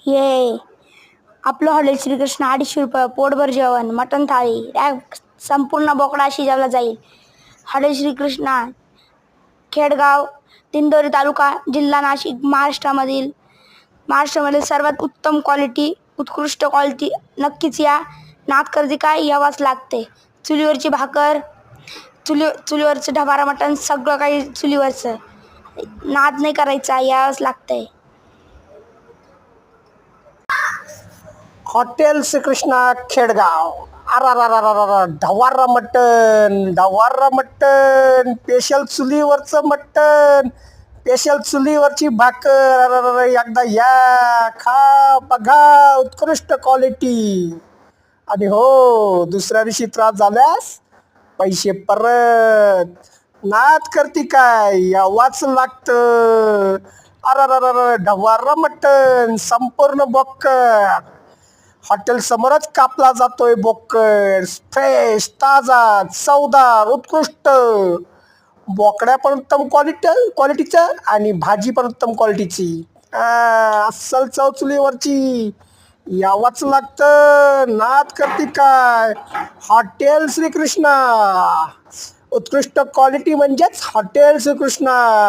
ये आपलं हॉटेल श्रीकृष्ण 250 रुपये पोटभर जेवण, मटण थाळी, संपूर्ण बोकडा शिजवला जाईल. हॉटेल श्रीकृष्णा, खेडगाव, दिंडोरी तालुका, जिल्हा नाशिक, महाराष्ट्रामधील सर्वात उत्तम क्वालिटी, उत्कृष्ट क्वालिटी. नक्कीच या. नाद करते काय, यावंच लागते. चुलीवरची भाकर, चुलीवरचं ढबारा मटण, सगळं काही चुलीवरचं. नाद नाही करायचा, यावंच लागतंय. हॉटेल श्रीकृष्णा खेडगाव. ढवारा मटन, स्पेशल चुलीवरचं मटन, स्पेशल चुलीवरची भाकर. एकदा या, खा, बघा, उत्कृष्ट क्वालिटी. आणि हो, दुसऱ्या दिवशी त्रास झाल्यास पैसे परत. नाद करती काय, यावाच लागतं. ढवारा मटन, संपूर्ण बोकड. हॉटेल समोरच कापला जातोय बोकड. फ्रेश, ताजा, चवदार, उत्कृष्ट. बोकड्या पण उत्तम क्वालिटीचं आणि भाजी पण उत्तम क्वालिटीची. अस्सल चव चुलीवरची. यावंच लागतं. नाद करते काय, हॉटेल श्रीकृष्णा. उत्कृष्ट क्वालिटी म्हणजेच हॉटेल श्रीकृष्णा.